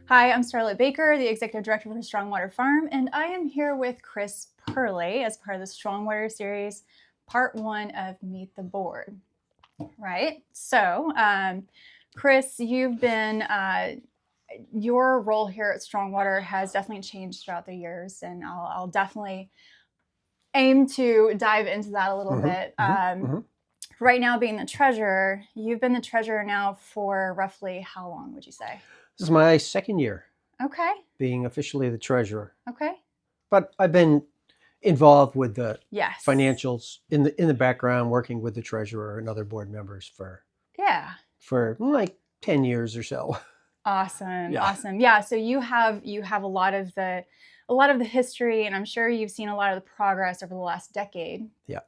Hi, I'm Starlet Baker, the Executive Director for Strongwater Farm, and I am here with Chris Perley as part of the Strongwater Series, Part 1 of Meet the Board. Right? So, Chris, you've been, your role here at Strongwater has definitely changed throughout the years, and I'll definitely aim to dive into that a little bit. Right now, being the treasurer, you've been the treasurer now for roughly how long, would you say? This is my second year Okay. being officially the treasurer. Okay. But I've been involved with the Yes. financials in the background, working with the treasurer and other board members for like 10 years or so. Awesome. Yeah. Awesome. Yeah. So you have a lot of the history, and I'm sure you've seen a lot of the progress over the last decade. Yeah.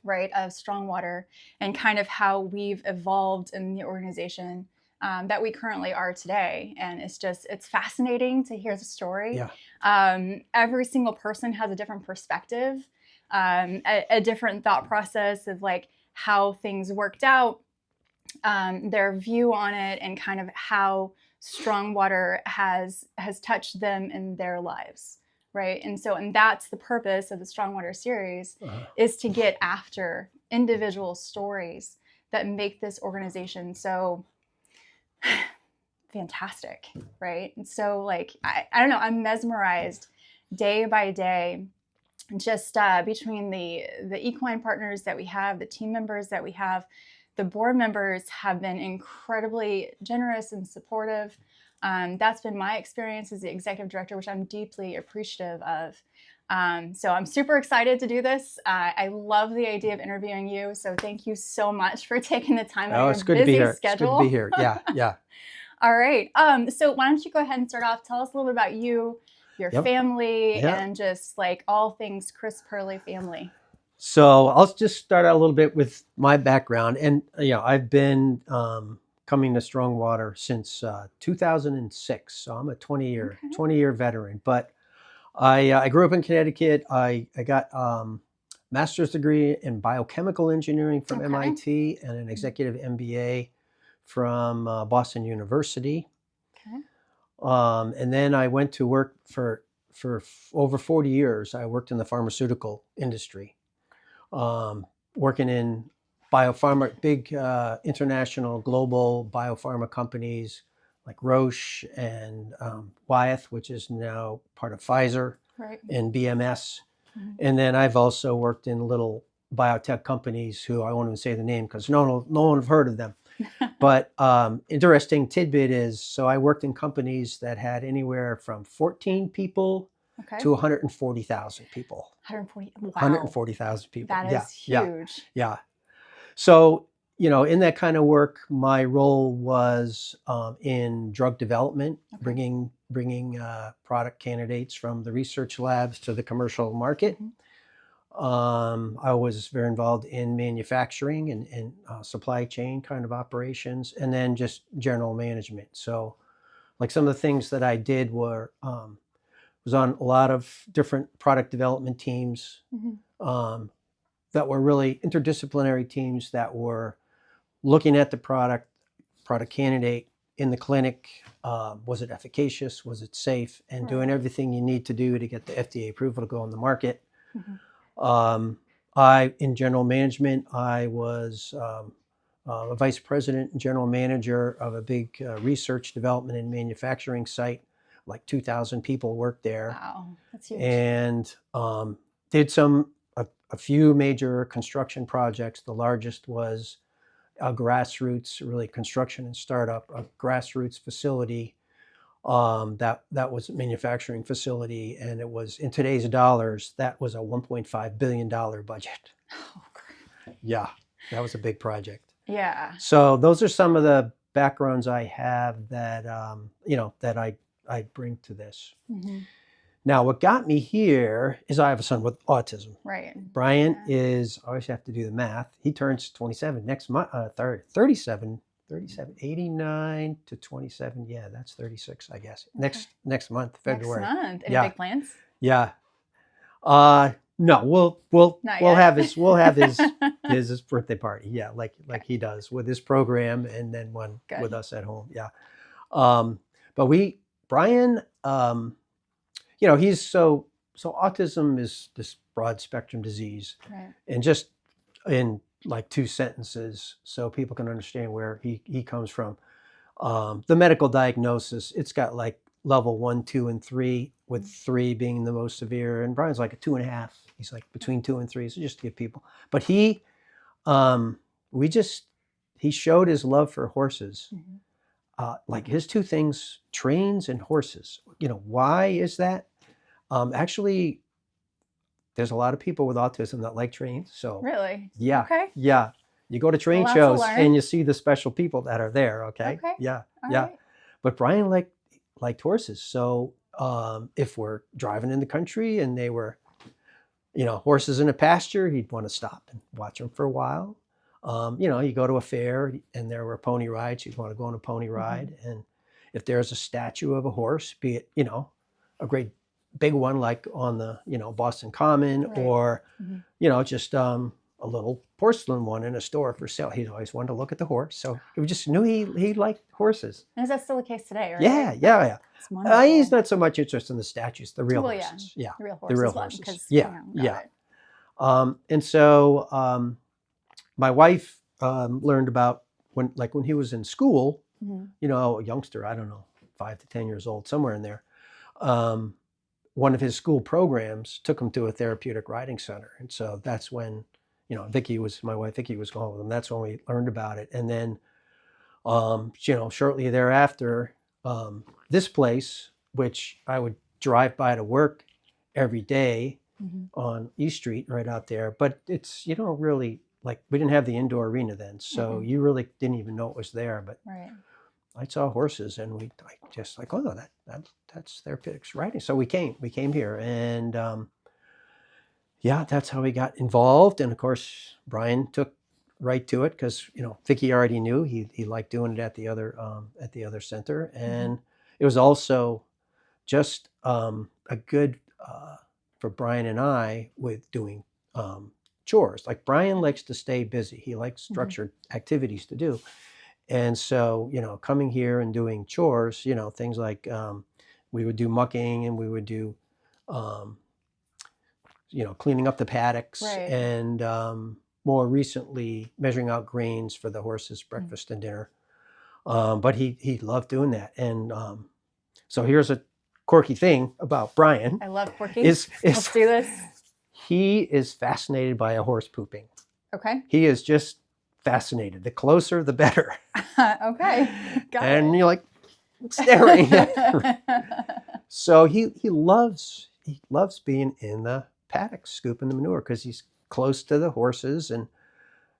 Right, of Strongwater, and kind of how we've evolved in the organization that we currently are today. And it's fascinating to hear the story. Yeah. Every single person has a different perspective, a different thought process of like how things worked out, their view on it, and kind of how Strongwater has touched them in their lives. Right. And that's the purpose of the Strongwater series, is to get after individual stories that make this organization so fantastic. Right. And so like, I don't know, I'm mesmerized day by day, just between the equine partners that we have, the team members that we have. The board members have been incredibly generous and supportive. That's been my experience as the executive director, which I'm deeply appreciative of. So I'm super excited to do this. I love the idea of interviewing you. So thank you so much for taking the time out of your busy schedule. It's good to be here. Yeah, yeah. All right. So why don't you go ahead and start off? Tell us a little bit about you, your family, and just like all things Chris Perley family. So I'll just start out a little bit with my background. And, I've been coming to Strongwater since 2006. So I'm a 20-year veteran. But I grew up in Connecticut. I got master's degree in biochemical engineering from MIT and an executive MBA from Boston University. Okay. And then I went to work for over 40 years. I worked in the pharmaceutical industry. Working in biopharma, big international global biopharma companies like Roche and Wyeth, which is now part of Pfizer, and BMS. And then I've also worked in little biotech companies who I won't even say the name because no one have heard of them. But interesting tidbit is, so I worked in companies that had anywhere from 14 people to 140,000 people. 140,000 people. That is huge. Yeah. So, in that kind of work, my role was in drug development, bringing product candidates from the research labs to the commercial market. I was very involved in manufacturing and supply chain kind of operations, and then just general management. So, like some of the things that I did were was on a lot of different product development teams that were really interdisciplinary teams that were looking at the product candidate in the clinic. Was it efficacious? Was it safe? And doing everything you need to do to get the FDA approval to go on the market. In general management, I was a vice president and general manager of a big research development and manufacturing site. Like 2,000 people worked there. Wow, that's huge. And did a few major construction projects. The largest was a grassroots, really construction and startup, a grassroots facility that was a manufacturing facility, and it was, in today's dollars, that was a $1.5 billion budget. Oh, great. Yeah, that was a big project. Yeah. So those are some of the backgrounds I have that that I bring to this. Now, what got me here is I have a son with autism. Right. Brian is, I always have to do the math. He turns 27 next month, 37, 89 to 27. Yeah, that's 36, I guess. Next month, February. Next month. Any big plans? Yeah. No, we'll have his birthday party. Yeah, like he does with his program, and then one with us at home. Yeah. But we Brian, he's so autism is this broad spectrum disease, Right. and just in like 2 sentences, so people can understand where he comes from. The medical diagnosis, it's got like level 1, 2, and 3, with 3 being the most severe, and Brian's like a 2.5. He's like between 2 and 3, so just to give people. But he showed his love for horses. Like his 2 things, trains and horses. Why is that? Actually, there's a lot of people with autism that like trains. So Really? yeah, Okay. yeah. You go to train Lots to shows learn. and you see the special people that are there. Okay. Okay. Yeah. All Yeah. right. But Brian liked horses. So if we're driving in the country and they were, horses in a pasture, he'd want to stop and watch them for a while. You go to a fair and there were pony rides, you'd want to go on a pony ride. And if there's a statue of a horse, be it, a great big one like on the, Boston Common, Right. or, just a little porcelain one in a store for sale. He always wanted to look at the horse. So we just knew he liked horses. And is that still the case today? Right? Yeah. It's wonderful. He's not so much interested in the statues, the real horses. Yeah. The real horses. The real one, horses. 'cause, Yeah. got it. And so my wife learned about when he was in school, a youngster, I don't know, 5 to 10 years old, somewhere in there. One of his school programs took him to a therapeutic riding center. And so that's when, my wife Vicky was going with him. That's when we learned about it. And then, shortly thereafter, this place, which I would drive by to work every day on East Street right out there, but it's, really, like, we didn't have the indoor arena then. So you really didn't even know it was there. But Right. I saw horses and I just like, oh, that's therapeutic riding. So we came here, and that's how we got involved. And of course, Brian took right to it because, Vicky already knew he liked doing it at the other center. And it was also just a good for Brian and I with doing chores. Like Brian likes to stay busy. He likes structured activities to do. And so, coming here and doing chores, things like we would do mucking, and we would do, cleaning up the paddocks, Right. and more recently measuring out grains for the horses' breakfast and dinner. But he loved doing that. And so here's a quirky thing about Brian. I love quirky. Let's do this. He is fascinated by a horse pooping. Okay. He is just fascinated. The closer, the better. Okay. Got And it. you're like staring. So he loves being in the paddock scooping the manure because he's close to the horses, and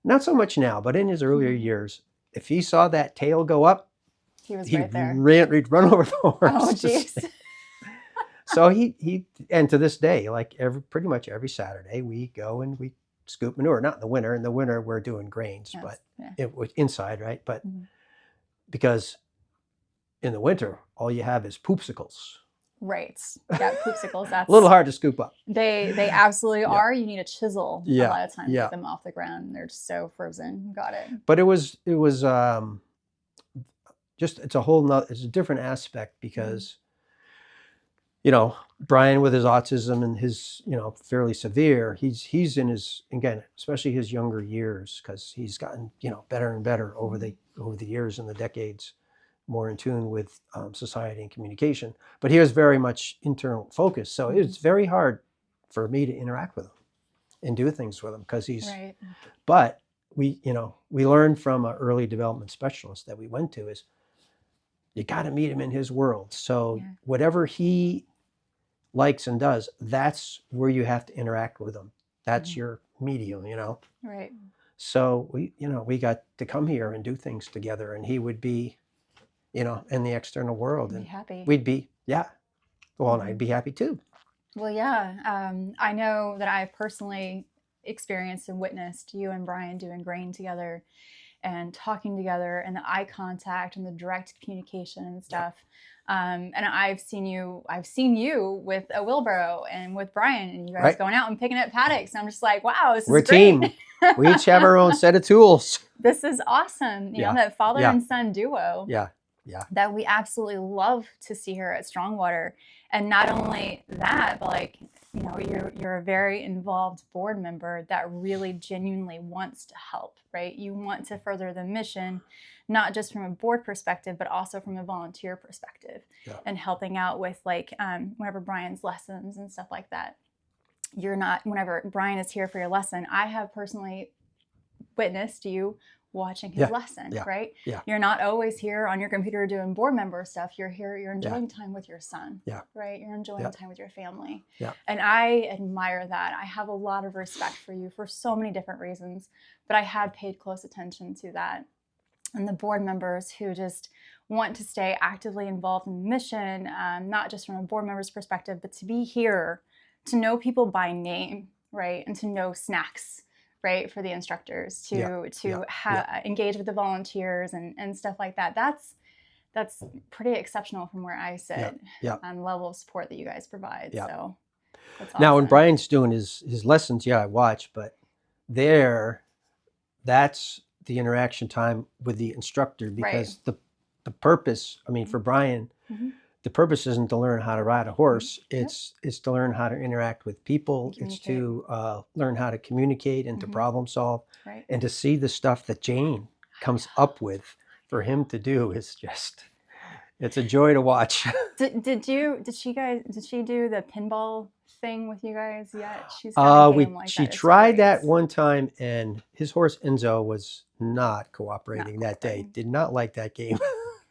not so much now, but in his earlier years, if he saw that tail go up, he was he'd right there. he'd run over the horse. Oh, jeez. So he and to this day, like pretty much every Saturday, we go and we scoop manure. Not in the winter. In the winter, we're doing grains, Yes. but Yeah. it was inside, right? But because in the winter, all you have is poopsicles. Right. Yeah, poopsicles. That's A little hard to scoop up. They absolutely are. You need a chisel a lot of times to Yeah. get them off the ground. They're just so frozen. Got it. But it was just it's a different aspect because Brian with his autism and his fairly severe, he's in his, again, especially his younger years, because he's gotten better and better over the years and the decades, more in tune with society and communication. But he was very much internal focused, so it's very hard for me to interact with him and do things with him because he's Right. But we learned from an early development specialist that we went to is you got to meet him in his world. So whatever he likes and does, that's where you have to interact with him. That's your medium, Right. So we got to come here and do things together, and he would be, in the external world, and Be happy. we'd be, well, and I'd be happy too. Well, yeah. I know that I've personally experienced and witnessed you and Brian doing grain together and talking together, and the eye contact and the direct communication and stuff. And I've seen you with a wheelbarrow and with Brian, and you guys going out and picking up paddocks. And I'm just like, wow, this is We're a great. team. We each have our own set of tools. This is awesome. You know, that father and son duo. Yeah. Yeah. that we absolutely love to see here at Strongwater. And not only that, but like, you know, you're a very involved board member that really genuinely wants to help, right? You want to further the mission, not just from a board perspective, but also from a volunteer perspective, Yeah. and helping out with like whenever Brian's lessons and stuff like that. You're not, whenever Brian is here for your lesson, I have personally witnessed you watching his lesson, right? Yeah. You're not always here on your computer doing board member stuff. You're here, you're enjoying time with your son, right? You're enjoying time with your family. And I admire that. I have a lot of respect for you for so many different reasons, but I have paid close attention to that. And the board members who just want to stay actively involved in the mission, not just from a board member's perspective, but to be here, to know people by name, right? And to know snacks, right, for the instructors, to engage with the volunteers and stuff like that. That's pretty exceptional from where I sit on the level of support that you guys provide. So that's awesome. Now, when Brian's doing his lessons, I watch, but that's the interaction time with the instructor, because the purpose, I mean, for Brian, the purpose isn't to learn how to ride a horse. It's to learn how to interact with people. It's to learn how to communicate and to problem solve, and to see the stuff that Jane comes up with for him to do is just, it's a joy to watch. Did she do the pinball thing with you guys yet? She's got a game like she that. tried that one time, and his horse Enzo was not cooperating that day. Did not like that game.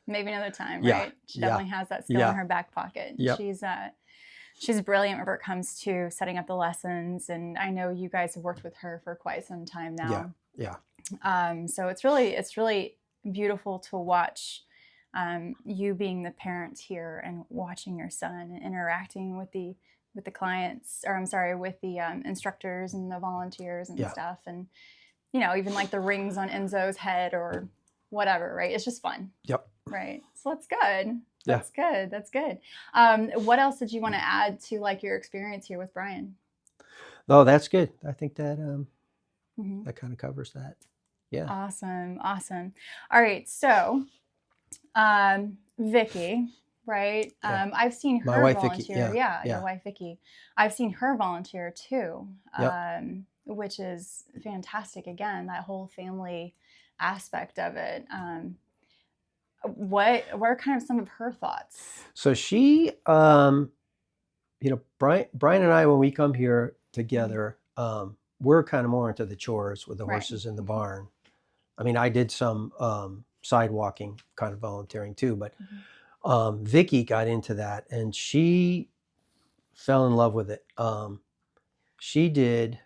Maybe another time, right? She definitely has that skill in her back pocket. She's brilliant whenever it comes to setting up the lessons, and I know you guys have worked with her for quite some time now. So it's really beautiful to watch you being the parent here and watching your son and interacting with the clients, or I'm sorry, with the instructors and the volunteers and stuff, and you know, even like the rings on Enzo's head or whatever, right? It's just fun. Right. So that's good. That's good. That's good. What else did you want to add to like your experience here with Brian? Oh, that's good. I think that that kind of covers that. Yeah. Awesome. Awesome. All right. So, Vicky, right? I've seen her volunteer. Vicky. Your wife Vicky. I've seen her volunteer too, which is fantastic. Again, that whole family aspect of it. What are kind of some of her thoughts? So she, you know, Brian and I, when we come here together, we're kind of more into the chores with the horses in the barn. I mean, I did some sidewalking kind of volunteering too, but Vicky got into that and she fell in love with it. She did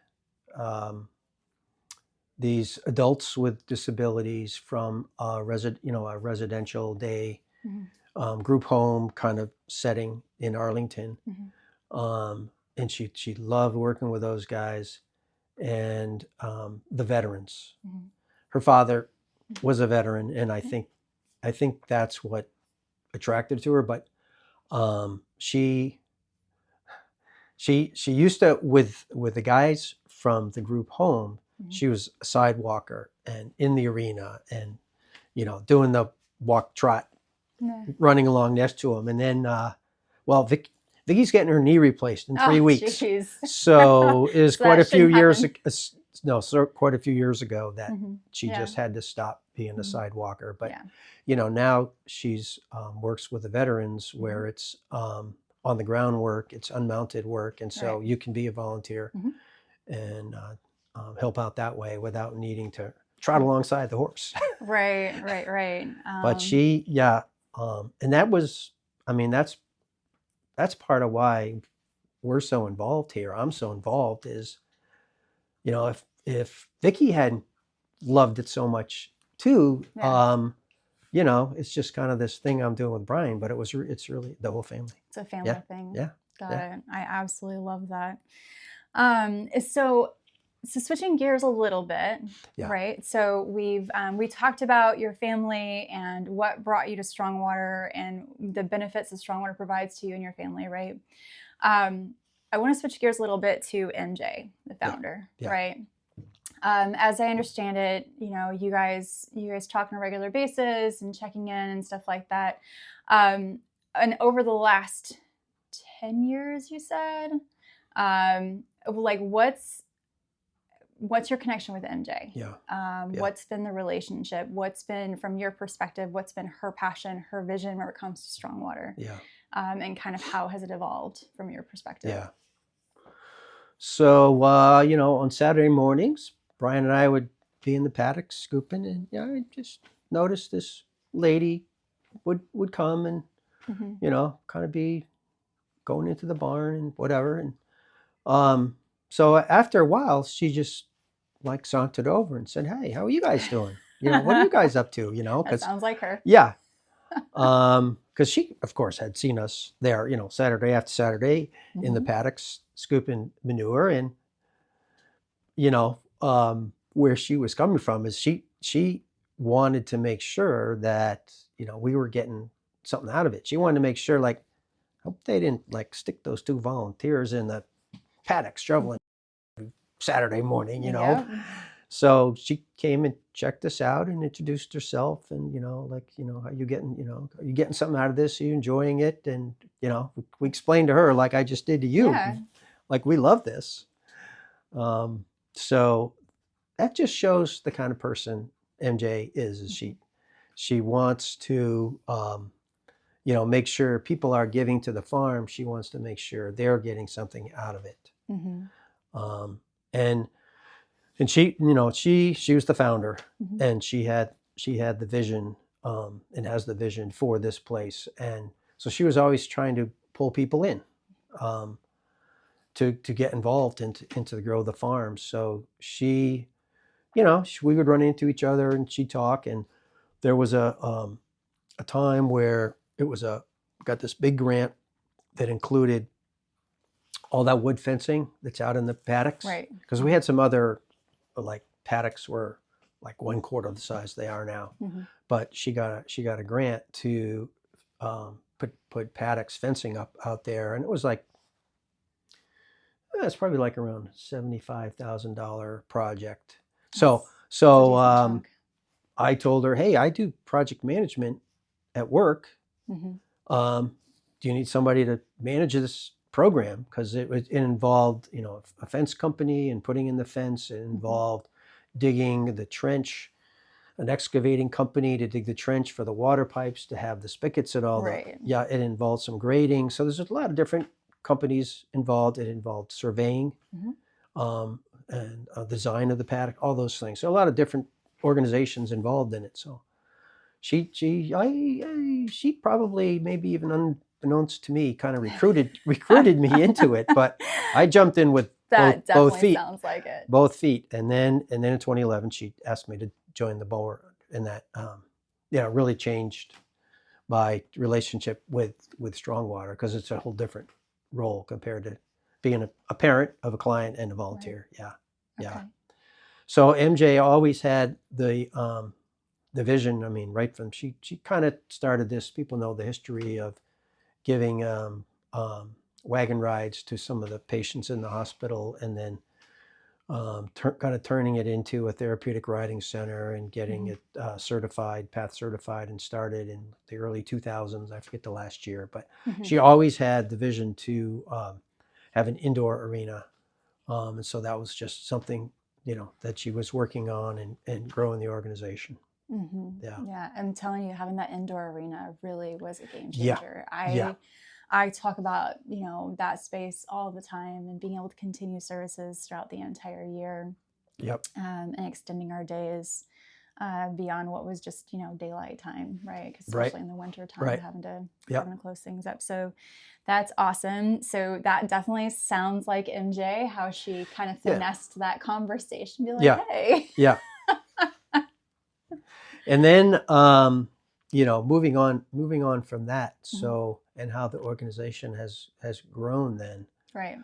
these adults with disabilities from a residential day group home kind of setting in Arlington. And she loved working with those guys and the veterans. Her father was a veteran, and I think that's what attracted to her. But she used to, with the guys from the group home, she was a sidewalker and in the arena and, you know, doing the walk trot, running along next to him. And then, Vicky's getting her knee replaced in 3 weeks. Geez. So it was quite a few years quite a few years ago that she just had to stop being a sidewalker. But, you know, now she's works with the veterans where it's on the ground work, it's unmounted work. And so you can be a volunteer and help out that way without needing to trot alongside the horse. Right. But she, and that was, I mean, that's part of why we're so involved here. I'm so involved is, you know, if Vicky hadn't loved it so much too, you know, it's just kind of this thing I'm doing with Brian, but it's really the whole family. It's a family thing. Yeah. Got it. I absolutely love that. So switching gears a little bit, right? So we talked about your family and what brought you to Strongwater and the benefits that Strongwater provides to you and your family, right? I want to switch gears a little bit to MJ, the founder, right? As I understand it, you guys talk on a regular basis and checking in and stuff like that. And over the last 10 years, you said, like what's your connection with MJ? Yeah. What's been the relationship? What's been, from your perspective, what's been her passion, her vision when it comes to Strongwater? Yeah. And kind of how has it evolved from your perspective? Yeah. So, on Saturday mornings, Brian and I would be in the paddock scooping, and I just noticed this lady would come and, kind of be going into the barn and whatever. And so after a while, she just like sauntered over and said, "Hey, how are you guys doing? What are you guys up to?" That sounds like her. Yeah. Because she, of course, had seen us there, Saturday after Saturday in the paddocks scooping manure. And, where she was coming from is she wanted to make sure that, we were getting something out of it. She wanted to make sure, like, hope they didn't like stick those 2 volunteers in the paddock shoveling Saturday morning, Yep. So she came and checked us out and introduced herself, and are you getting something out of this? Are you enjoying it? And we explained to her, like I just did to you, like we love this. So that just shows the kind of person MJ is she wants to make sure people are giving to the farm. She wants to make sure they're getting something out of it. And she, she was the founder, and she had the vision, and has the vision for this place. And so she was always trying to pull people in, to get involved into the grow of the farm. So we would run into each other and she'd talk. And there was a time where got this big grant that included all that wood fencing that's out in the paddocks. Right. Because we had some other, like, paddocks were like 1/4 of the size they are now. But she got a grant to put paddocks fencing up out there, and it was like, it's probably like around $75,000 project. So I told her, hey, I do project management at work. Do you need somebody to manage this program? Because it involved, a fence company and putting in the fence. It involved digging the trench, an excavating company to dig the trench for the water pipes, to have the spigots and all Right. that. It involved some grading. So there's a lot of different companies involved. It involved surveying, and design of the paddock, all those things. So a lot of different organizations involved in it. So she probably, maybe even unbeknownst to me, kind of recruited me into it. But I jumped in with both feet. Sounds like it. Both feet. And then in 2011, she asked me to join the board, and that really changed my relationship with Strongwater, because it's a whole different role compared to being a parent of a client and a volunteer. Right. Yeah. So MJ always had the vision. I mean, right from she kind of started this. People know the history of giving wagon rides to some of the patients in the hospital, and then kind of turning it into a therapeutic riding center and getting it certified, path certified, and started in the early 2000s. I forget the last year, but she always had the vision to have an indoor arena. And so that was just something, that she was working on and growing the organization. Yeah, I'm telling you, having that indoor arena really was a game changer. I talk about, that space all the time, and being able to continue services throughout the entire year. Yep. And extending our days beyond what was just, daylight time, right? Because especially in the winter time, having to close things up. So that's awesome. So that definitely sounds like MJ, how she kind of finessed that conversation. Be like, hey. Yeah. And then, moving on from that. So, and how the organization has grown then. Right.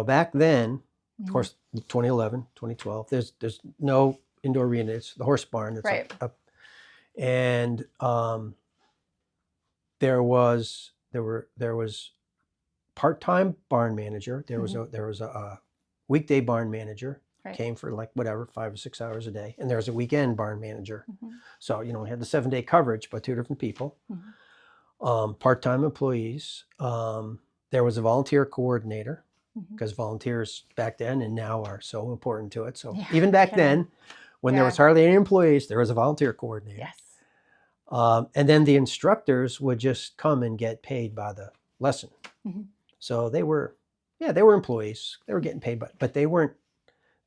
Back then, of course, 2011, 2012, there's no indoor arena. It's the horse barn that's up. And there was part-time barn manager. There was a weekday barn manager. came for like whatever 5 or 6 hours a day, and there was a weekend barn manager. So we had the 7-day coverage, but 2 different people. Part-time employees. There was a volunteer coordinator, because volunteers back then and now are so important to it. So even back then, when there was hardly any employees, there was a volunteer coordinator. Yes. And then the instructors would just come and get paid by the lesson. So they were employees. They were getting paid, but they weren't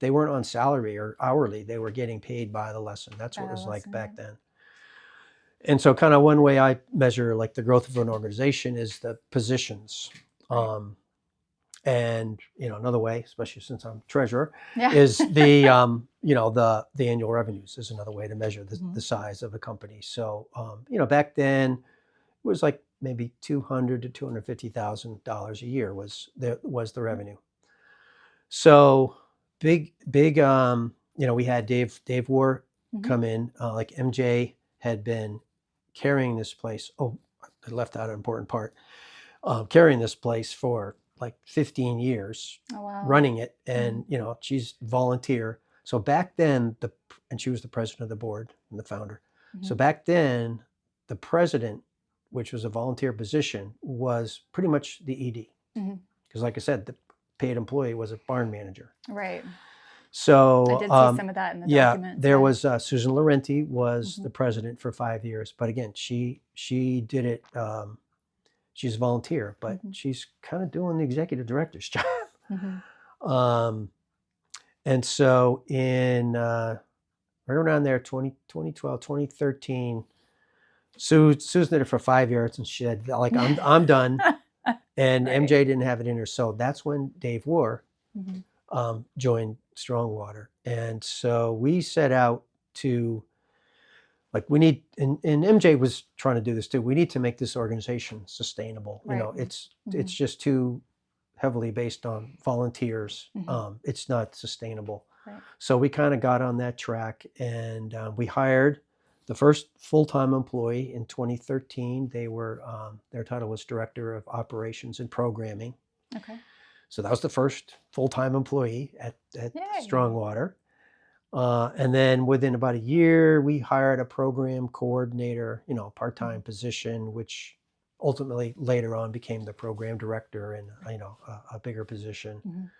on salary or hourly. They were getting paid by the lesson. That's what it was like back then. And so kind of one way I measure like the growth of an organization is the positions. And another way, especially since I'm treasurer, is the the annual revenues is another way to measure the size of a company. So back then it was like maybe $200,000 to $250,000 a year was the revenue. So big. We had Dave War come in. Like MJ had been carrying this place. Oh, I left out an important part. Carrying this place for like 15 years, running it, and she's volunteer. So back then, and she was the president of the board and the founder. So back then, the president, which was a volunteer position, was pretty much the ED, because like I said, the paid employee was a barn manager. Right. So I did see some of that in the documents. There was Susan Laurenti was the president for 5 years, but again, she did it. She's a volunteer, but she's kind of doing the executive director's job. And so in right around there, 2012, 2013, Susan did it for 5 years, and she said, like, I'm done. And MJ didn't have it in her. So that's when Dave War joined Strongwater. And so we set out to, like, we need, and MJ was trying to do this too, we need to make this organization sustainable. It's just too heavily based on volunteers. It's not sustainable. So we kind of got on that track, and we hired the first full-time employee in 2013. They were, their title was Director of Operations and Programming. So that was the first full-time employee at Strongwater. And then within about a year, we hired a program coordinator, part-time position, which ultimately later on became the program director and, a bigger position.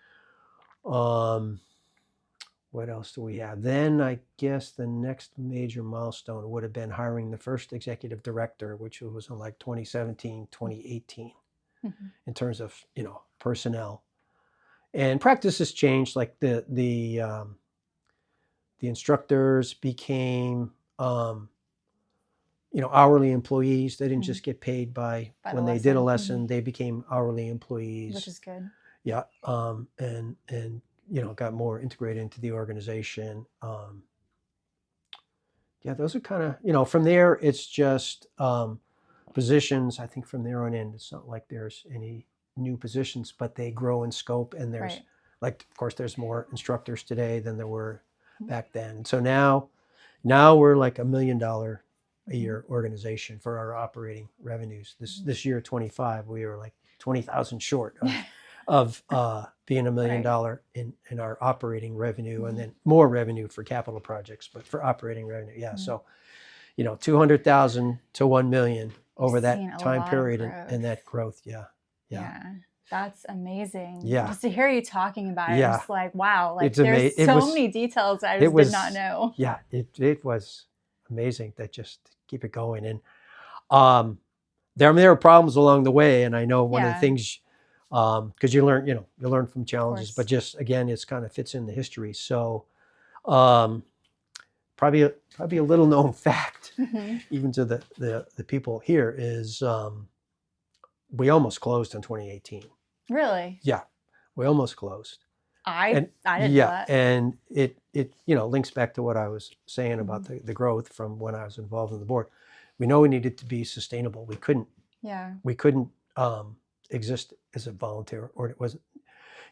What else do we have? Then I guess the next major milestone would have been hiring the first executive director, which was in like 2017, 2018, in terms of, personnel. And practices changed, like the instructors became, hourly employees. They didn't just get paid by when they did a lesson. They became hourly employees, which is good. Yeah, and got more integrated into the organization. Those are kind of, from there, it's just positions. I think from there on in, it's not like there's any new positions, but they grow in scope. And there's like, of course, there's more instructors today than there were back then. So now we're like $1 million a year organization for our operating revenues. This year, 25, we were like 20,000 short of being $1 million in our operating revenue, and then more revenue for capital projects, but for operating revenue, So, 200,000 to 1 million over that time period, and that growth, That's amazing. Yeah. Just to hear you talking about it, it's like, wow, like there's many details I just did not know. Yeah, it was amazing that just keep it going. And there were problems along the way, and I know one of the things, because you learn from challenges, but just again, it's kind of fits in the history. So probably a little known fact, even to the people here, is we almost closed in 2018. Really? Yeah, we almost closed. I didn't know that. And it links back to what I was saying about the growth from when I was involved in the board. We know we needed to be sustainable. We couldn't exist as a volunteer, or it wasn't,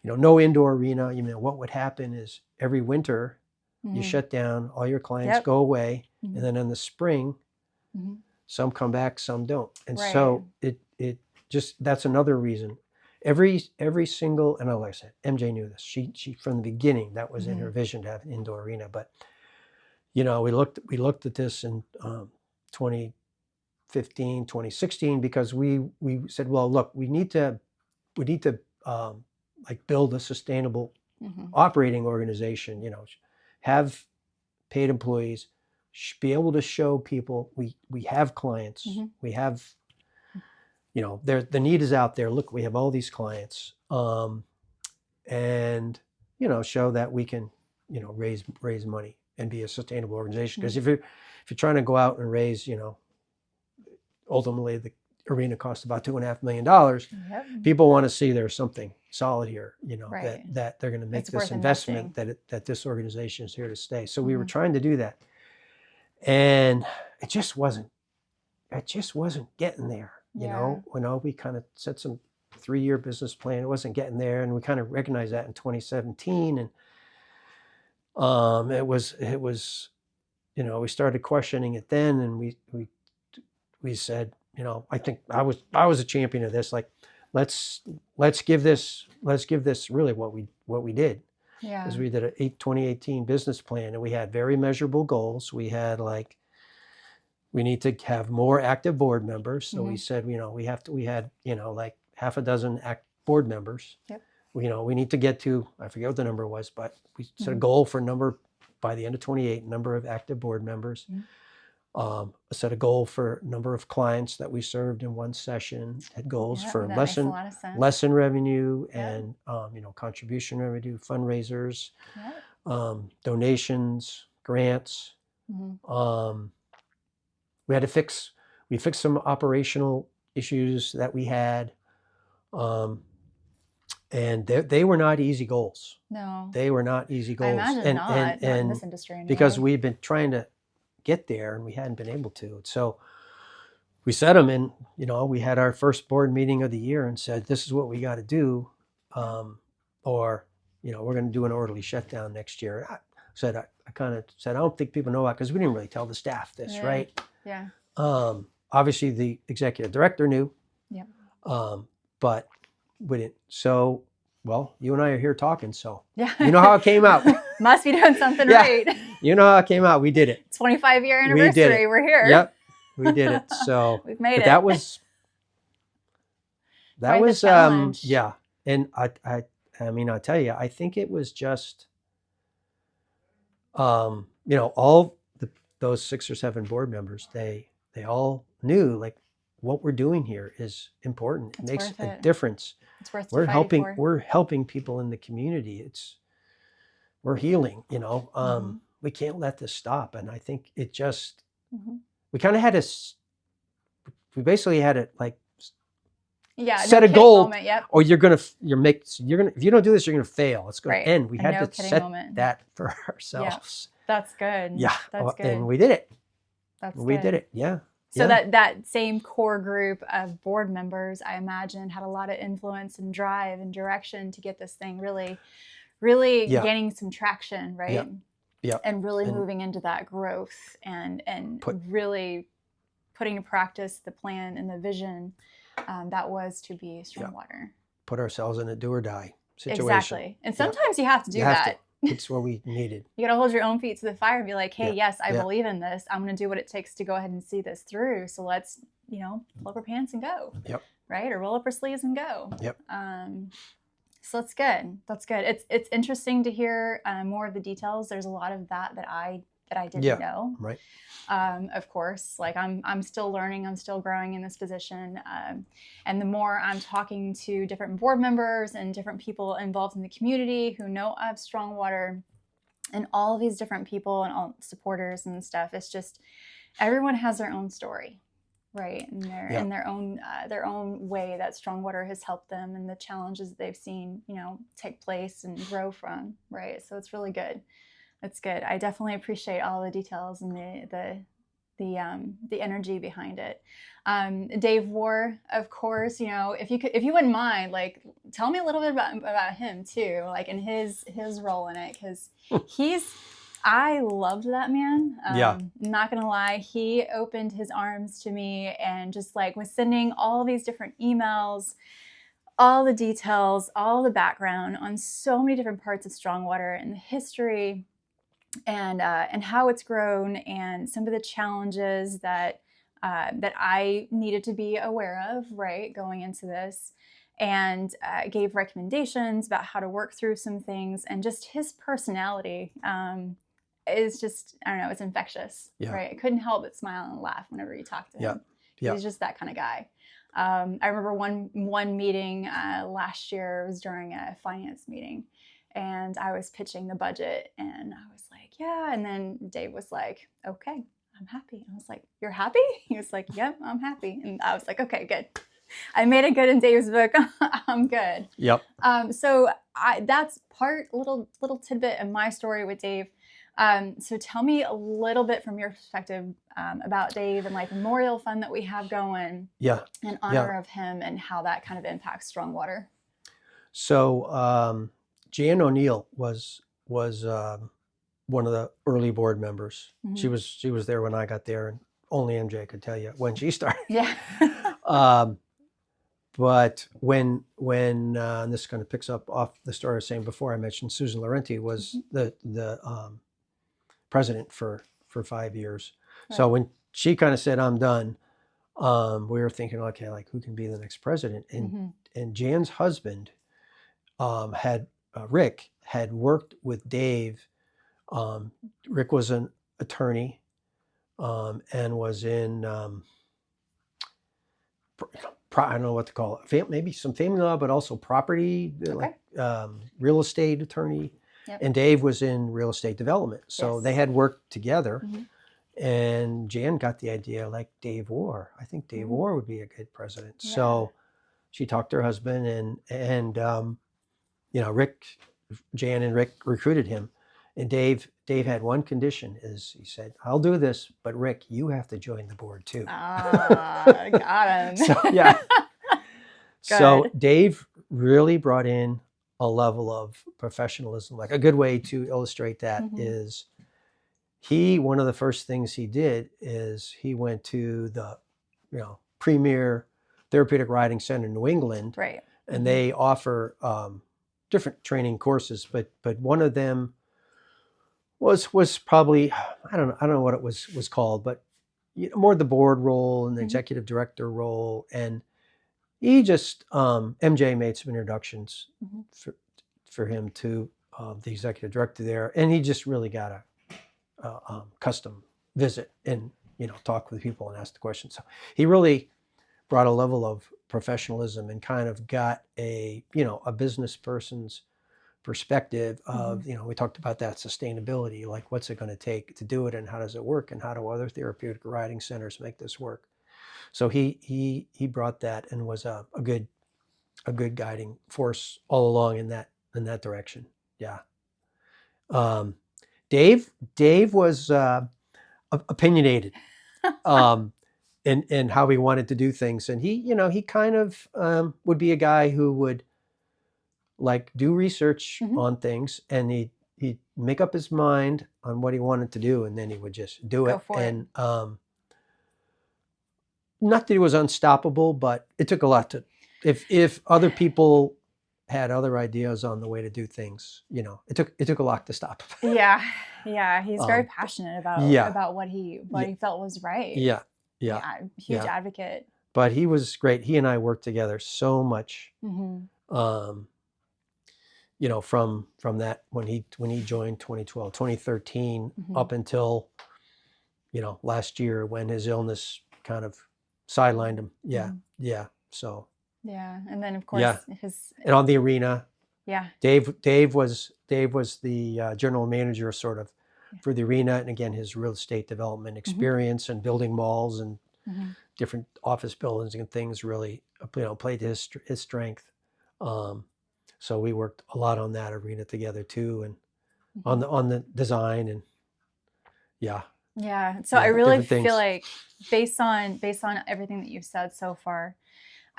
no indoor arena. What would happen is every winter you shut down, all your clients go away, and then in the spring, some come back, some don't. And so it just, that's another reason. every single, and like I said, MJ knew this. She from the beginning, that was in her Mhm. vision to have an indoor arena. But we looked at this in 2015, 2016, because we said, well, look, we need to like build a sustainable Mhm. operating organization. Have paid employees, be able to show people we have clients, Mhm. we have, the need is out there. Look, we have all these clients, and show that we can, raise money and be a sustainable organization. Because if you're trying to go out and raise, ultimately the arena costs about $2.5 million. Yep. People want to see there's something solid here, Right. that they're going to make It's this worth investment, investing. that this organization is here to stay. So we were Mhm. trying to do that, and it just wasn't getting there. Yeah. We kind of set some 3-year business plan. It wasn't getting there, and we kind of recognized that in 2017. And it was we started questioning it then, and we said, I think I was a champion of this. Like, let's give this really what we did. Yeah. Because we did a 2018 business plan, and we had very measurable goals. We had we need to have more active board members. So we said, we had like half a dozen board members. Yep. We need to get to, I forget what the number was, but we set a goal for number by the end of 28, number of active board members. Set a goal for number of clients that we served in one session. Had goals for that makes a lot of sense. lesson revenue, Yep. and contribution revenue, fundraisers, Yep. donations, grants. Mhm. We fixed some operational issues that we had, and they were not easy goals. No. They were not easy goals. I imagine not in this industry anyway. Because we've been trying to get there and we hadn't been able to. So we set them, and we had our first board meeting of the year and said, this is what we got to do, or we're going to do an orderly shutdown next year. I kind of said, I don't think people know that, because we didn't really tell the staff this, Yeah. right? Yeah. Obviously the executive director knew. Yeah. But we didn't. So, well, you and I are here talking, so Yeah. you know how it came out. Must be doing something Yeah. right. You know how it came out. We did it. 25-year We did anniversary. it. We're here. Yep, we did it. So we've made but it. that was Quite the challenge. yeah. And I mean, I'll tell you, I think it was just all those 6 or 7 board members, they all knew, like, what we're doing here is important. It makes a difference. It's worth We're fighting for. we're helping people in the community. We're healing, we can't let this stop. And I think it just, we kind of had we basically had it like, set a goal, moment, yep. or if you don't do this, you're going to fail. It's going to end. We had to set that for ourselves. Yep. That's good. Yeah. That's good. And we did it. We did it. Yeah. So that same core group of board members, I imagine, had a lot of influence and drive and direction to get this thing really gaining some traction, right? Yeah. And really moving into that growth and really putting into practice the plan and the vision that was to be Strongwater. Put ourselves in a do or die situation. Exactly. And sometimes you have to do that. It's what we needed. You got to hold your own feet to the fire and be like, hey, yes, I believe in this. I'm going to do what it takes to go ahead and see this through. So let's, pull up our pants and go. Yep. Right? Or roll up our sleeves and go. Yep. So that's good. That's good. It's interesting to hear more of the details. There's a lot of that I didn't know. Right. Of course, like I'm still learning, I'm still growing in this position. And the more I'm talking to different board members and different people involved in the community who know of Strongwater and all of these different people and all supporters and stuff, it's just, everyone has their own story, right? And in their own way that Strongwater has helped them and the challenges that they've seen, take place and grow from, right? So it's really good. That's good. I definitely appreciate all the details and the energy behind it. Dave War, of course, if you wouldn't mind, like, tell me a little bit about him too, like, in his role in it, because I loved that man. I'm not gonna lie, he opened his arms to me and just like was sending all these different emails all the details, all the background on so many different parts of Strongwater and the history and how it's grown and some of the challenges that I needed to be aware of, right, going into this, and gave recommendations about how to work through some things. And just his personality is just, I don't know, it's infectious, right? I couldn't help but smile and laugh whenever you talk to him. He's just that kind of guy. I remember one meeting last year, it was during a finance meeting, and I was pitching the budget, and I was like, yeah. And then Dave was like, okay, I'm happy. And I was like, you're happy? He was like, yep, I'm happy. And I was like, okay, good. I made it good in Dave's book. I'm good. Yep. So that's little tidbit of my story with Dave. So tell me a little bit from your perspective about Dave and like Memorial Fund that we have going. Yeah. In honor of him and how that kind of impacts Strongwater. So Jan O'Neill was one of the early board members. Mm-hmm. She was there when I got there, and only MJ could tell you when she started. Yeah. But when and this kind of picks up off the story I was saying before, I mentioned Susan Laurenti was the president for 5 years. Right. So when she kind of said, I'm done, we were thinking, okay, like who can be the next president? And Jan's husband Rick had worked with Dave. Rick was an attorney and was in I don't know what to call it, maybe some family law, but also property, like real estate attorney. Yep. And Dave was in real estate development. So they had worked together. And Jan got the idea, like Dave Orr. I think Dave Orr would be a good president. Yeah. So she talked to her husband, and Jan and Rick recruited him. And Dave had one condition, is he said, I'll do this, but Rick, you have to join the board too. Got him. So Dave really brought in a level of professionalism. Like a good way to illustrate that is one of the first things he did is he went to the, premier therapeutic riding center in New England. Right. And they offer different training courses, but one of them was probably, I don't know what it was called, but more the board role and the executive director role. And he just, MJ made some introductions for him to the executive director there. And he just really got a custom visit and, talk with people and ask the questions. So he really brought a level of professionalism and kind of got a business person's perspective of, we talked about that sustainability, like what's it going to take to do it and how does it work and how do other therapeutic riding centers make this work? So he brought that and was a good guiding force all along in that direction. Yeah. Dave was opinionated in how he wanted to do things, and he kind of would be a guy who would like do research on things, and he'd make up his mind on what he wanted to do, and then he would just do it. And not that he was unstoppable, but it took a lot to. If other people had other ideas on the way to do things, it took a lot to stop him. Yeah, he's very passionate about what he felt was right. Yeah, huge advocate. But he was great. He and I worked together so much. From that when he joined 2012, 2013 up until last year when his illness kind of sidelined him. So and then of course and on the arena, Dave was the general manager sort of for the arena, and again his real estate development experience and building malls and different office buildings and things really played to his strength. So we worked a lot on that arena together too, and on the design and So I really feel like based on everything that you've said so far,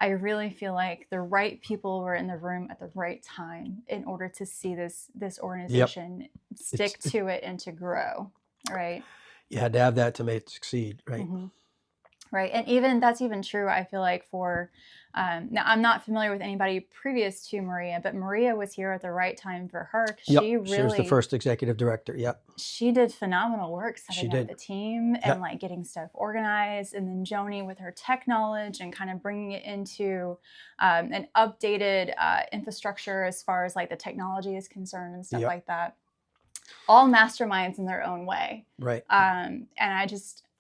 I really feel like the right people were in the room at the right time in order to see this organization stick to it and to grow. Right. You had to have that to make it succeed. Right. Right. And even that's even true, I feel like, for now, I'm not familiar with anybody previous to Maria, but Maria was here at the right time for her. 'Cause Yep. she She was the really, first executive director. Yep. she did phenomenal work She setting up did. the team and Yep. like getting stuff organized. And then Joni with her tech knowledge and kind of bringing it into an updated infrastructure as far as like the technology is concerned and stuff Yep. like that. All masterminds in their own way. Right. And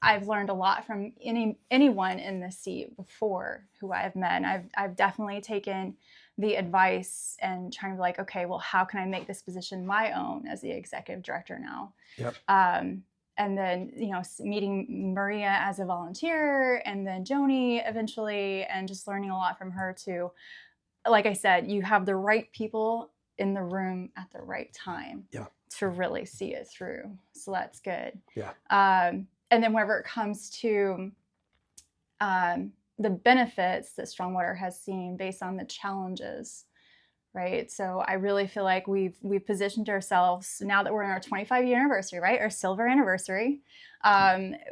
I've learned a lot from anyone in this seat before who I've met. And I've definitely taken the advice and trying to be like, okay, well, how can I make this position my own as the executive director now? Yep. And then, you know, meeting Maria as a volunteer and then Joni eventually, and just learning a lot from her too. Like I said, you have the right people in the room at the right time. Yeah. To really see it through. So that's good. Yeah. And then whenever it comes to the benefits that Strongwater has seen based on the challenges, right? So I really feel like we've positioned ourselves, now that we're in our 25-year anniversary, right? Our silver anniversary.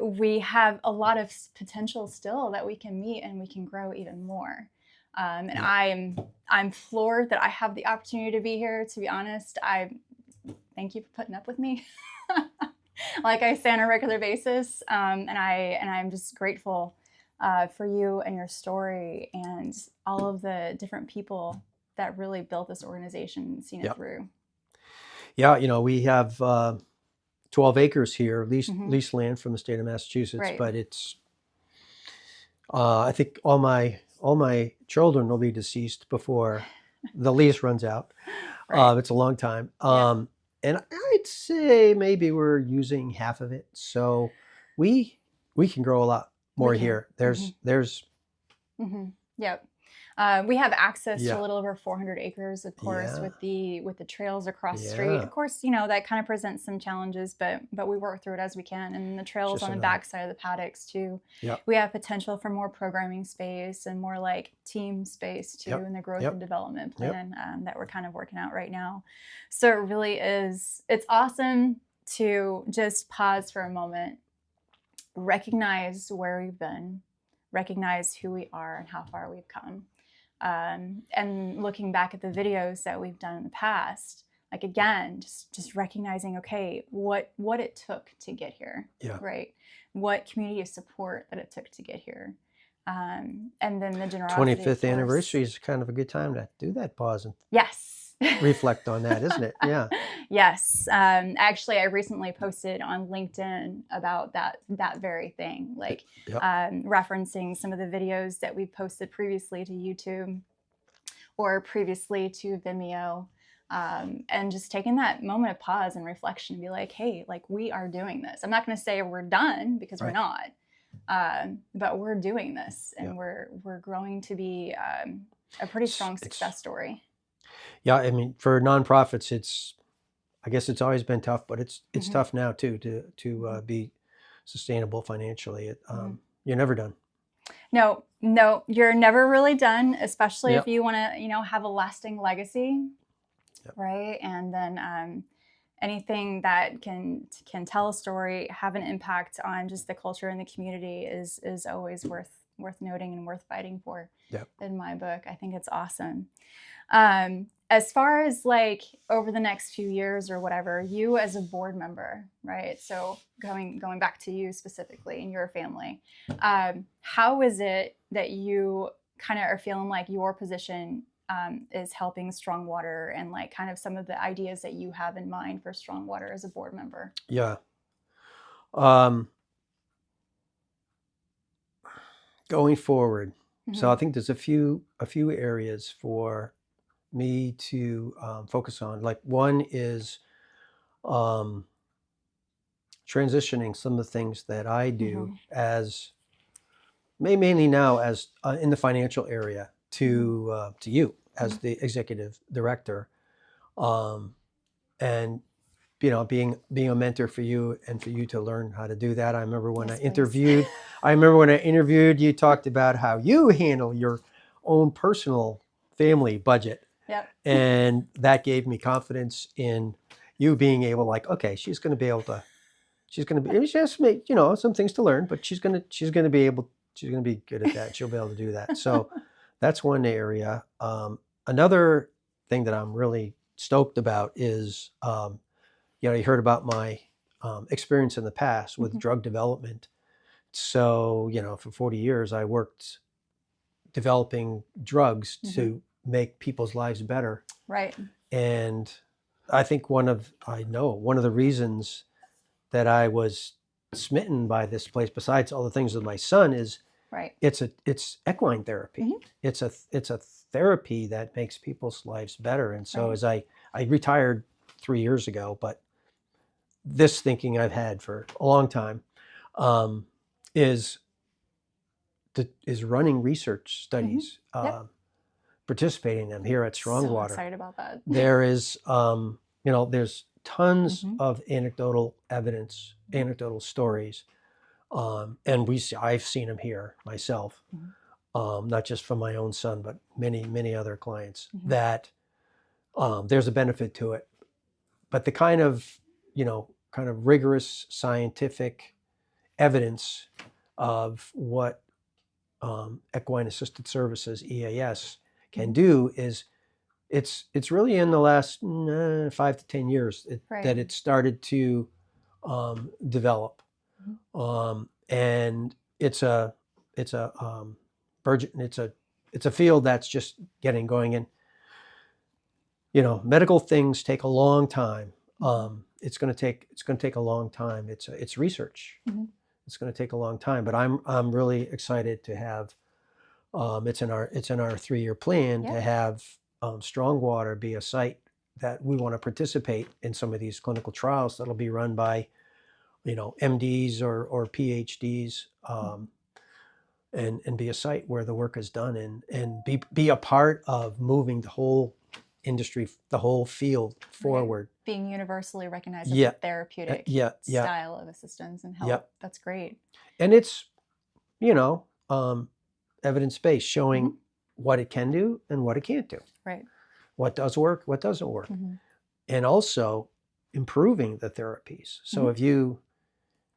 We have a lot of potential still that we can meet and we can grow even more. And yeah. I'm floored that I have the opportunity to be here. To be honest, thank you for putting up with me. Like I say on a regular basis. And I'm just grateful for you and your story and all of the different people that really built this organization and seen it through. Yeah, you know, we have 12 acres here, leased land from the state of Massachusetts, right. But it's, I think all my children will be deceased before the lease runs out. Right. It's a long time. And I'd say maybe we're using half of it. So we can grow a lot more here. There's Yep. We have access to a little over 400 acres, of course, with the trails across the street. Of course, you know, that kind of presents some challenges, but we work through it as we can. And the trails on the back side of the paddocks too. Yep. We have potential for more programming space and more like team space too in the growth and development plan that we're kind of working out right now. So it really is, it's awesome to just pause for a moment, recognize where we've been, recognize who we are and how far we've come. And looking back at the videos that we've done in the past, like again, just recognizing, okay, what it took to get here, right? What community of support that it took to get here. And then the generosity. 25th anniversary is kind of a good time to do that pause and reflect on that, isn't it? Yeah. Yes. Actually, I recently posted on LinkedIn about that very thing, like referencing some of the videos that we posted previously to YouTube or previously to Vimeo, and just taking that moment of pause and reflection and be like, hey, like we are doing this. I'm not going to say we're done because we're not, but we're doing this and we're growing to be a pretty strong success story. Yeah, I mean, for nonprofits, I guess it's always been tough, but it's tough now too to be sustainable financially. You're never done. No, you're never really done, especially if you want to, you know, have a lasting legacy, right? And then anything that can tell a story, have an impact on just the culture and the community is always worth noting and worth fighting for. In my book, I think it's awesome. As far as like over the next few years or whatever, you as a board member, right? So going back to you specifically and your family, how is it that you kind of are feeling like your position is helping Strongwater and like kind of some of the ideas that you have in mind for Strongwater as a board member? Yeah. Going forward. So I think there's a few areas for me to focus on. Like one is transitioning some of the things that I do as mainly now as in the financial area to you as the executive director, and you know being a mentor for you and for you to learn how to do that. I remember when I interviewed you talked about how you handle your own personal family budget. And that gave me confidence in you being able, like, okay, she just make, you know, some things to learn, but she's going to be able she's going to be good at that. She'll be able to do that. So that's one area. Another thing that I'm really stoked about is, you heard about my experience in the past with drug development. So, for 40 years, I worked developing drugs to make people's lives better. Right. And I think one of the reasons that I was smitten by this place, besides all the things with my son, is it's equine therapy. It's a therapy that makes people's lives better. And so as I retired 3 years ago, but this thinking I've had for a long time, is running research studies, participating in them here at Strongwater. So excited about that. There is, there's tons of anecdotal evidence, anecdotal stories, and I've seen them here myself, not just from my own son, but many, many other clients, that there's a benefit to it. But the kind of rigorous scientific evidence of what equine assisted services, EAS, can do is it's really in the last 5 to 10 years that it started to develop, and it's a field that's just getting going. And medical things take a long time. It's going to take a long time. It's research. It's going to take a long time, but I'm really excited to have. It's in our 3-year plan to have Strongwater be a site that we want to participate in some of these clinical trials that'll be run by, MDs or PhDs, and be a site where the work is done and be a part of moving the whole industry, the whole field forward. Being universally recognized as a therapeutic style of assistance and help. That's great. And it's, evidence-based, showing what it can do and what it can't do. Right. What does work, what doesn't work. And also improving the therapies. So if you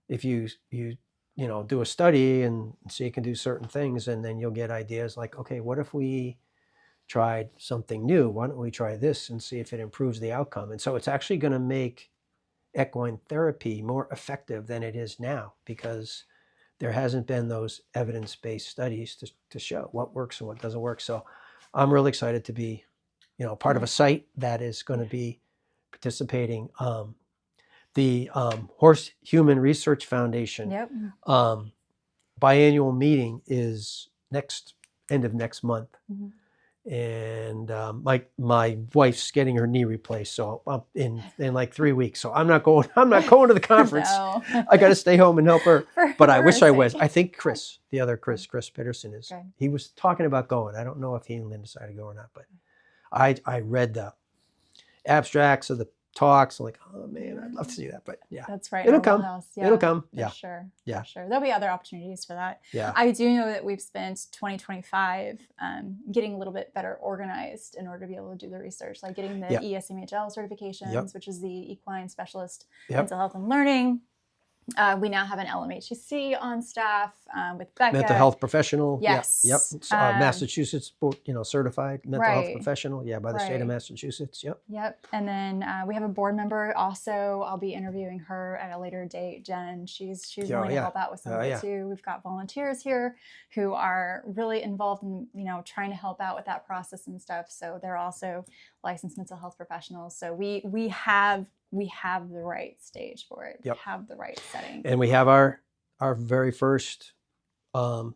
do a study and see you can do certain things, and then you'll get ideas like, okay, what if we tried something new? Why don't we try this and see if it improves the outcome? And so it's actually going to make equine therapy more effective than it is now, because there hasn't been those evidence-based studies to show what works and what doesn't work. So I'm really excited to be, part of a site that is going to be participating. The Horse Human Research Foundation biannual meeting is end of next month. And my wife's getting her knee replaced, so I'm in like 3 weeks. So I'm not going to the conference. No. I got to stay home and help her. But I wish I was. I think Chris Peterson is. Okay. He was talking about going. I don't know if he and Lynn decided to go or not. But I read the abstracts of the talks. I'm like, oh man, I'd love to see that. But yeah, that's right. It'll come. It'll come. For sure. Yeah. For sure. There'll be other opportunities for that. Yeah. I do know that we've spent 2025 getting a little bit better organized in order to be able to do the research, like getting the ESMHL certifications, which is the Equine Specialist Mental Health and Learning. We now have an LMHCC on staff with Becca. Mental health professional. Yes. Yep. Massachusetts, certified mental health professional. Yeah, by the state of Massachusetts. Yep. Yep. And then we have a board member also. I'll be interviewing her at a later date. Jen, she's willing to help out with some of it too. We've got volunteers here who are really involved in trying to help out with that process and stuff. So they're also licensed mental health professionals. So we have the right stage for it. We have the right setting. And we have our very first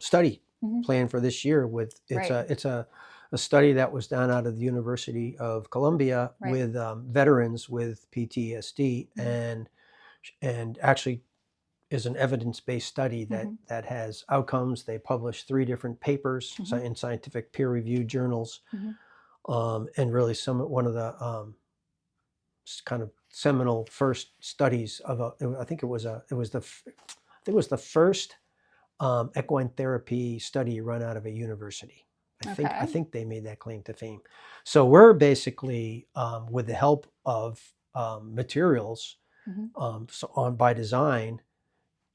study planned for this year. It's a study that was done out of the University of Columbia with veterans with PTSD, and actually is an evidence-based study that has outcomes. They published 3 different papers in scientific peer-reviewed journals, and really one of the kind of seminal first studies of I think it was the first equine therapy study run out of a university. I think they made that claim to fame. So we're basically with the help of materials, by design,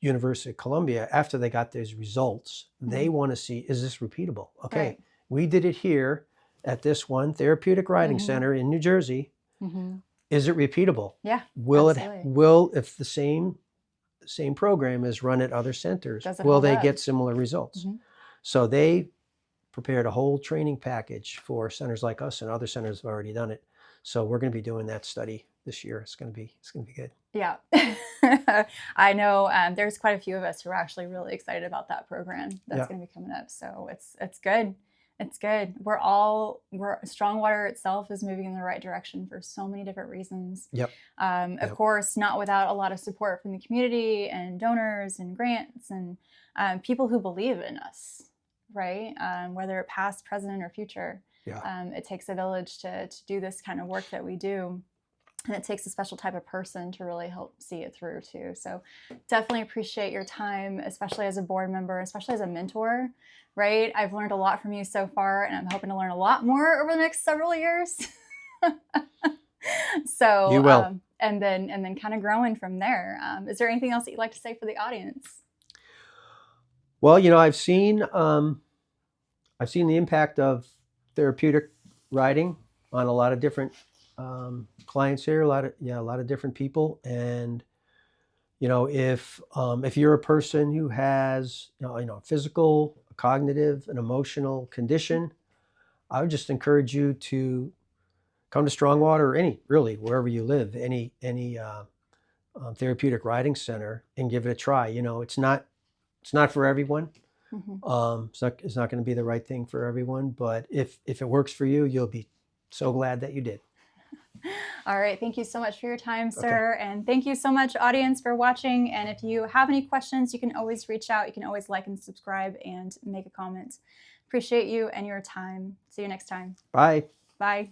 University of Columbia, after they got those results, they want to see, is this repeatable? Okay, Right. we did it here at this one therapeutic riding center in New Jersey. Is it repeatable? Yeah. Will absolutely. if the same program is run at other centers, Does it will hold they up? get similar results? So they prepared a whole training package for centers like us, and other centers have already done it. So we're going to be doing that study this year. It's going to be good. Yeah. I know there's quite a few of us who are actually really excited about that program that's going to be coming up. So it's good. It's good. Strongwater itself is moving in the right direction for so many different reasons. Yep. Of course, not without a lot of support from the community and donors and grants and people who believe in us, right? Whether past, present, or future. Yeah. It takes a village to do this kind of work that we do. And it takes a special type of person to really help see it through too. So definitely appreciate your time, especially as a board member, especially as a mentor, right? I've learned a lot from you so far, and I'm hoping to learn a lot more over the next several years. So you will. And then kind of growing from there. Is there anything else that you'd like to say for the audience? Well, I've seen the impact of therapeutic riding on a lot of different clients here, a lot of different people. And if you're a person who has physical, cognitive, and emotional condition, I would just encourage you to come to Strongwater, or wherever you live, any therapeutic riding center, and give it a try. It's not for everyone. It's not going to be the right thing for everyone, but if it works for you, you'll be so glad that you did. All right. Thank you so much for your time, sir. Okay. And thank you so much, audience, for watching. And if you have any questions, you can always reach out. You can always like and subscribe and make a comment. Appreciate you and your time. See you next time. Bye. Bye.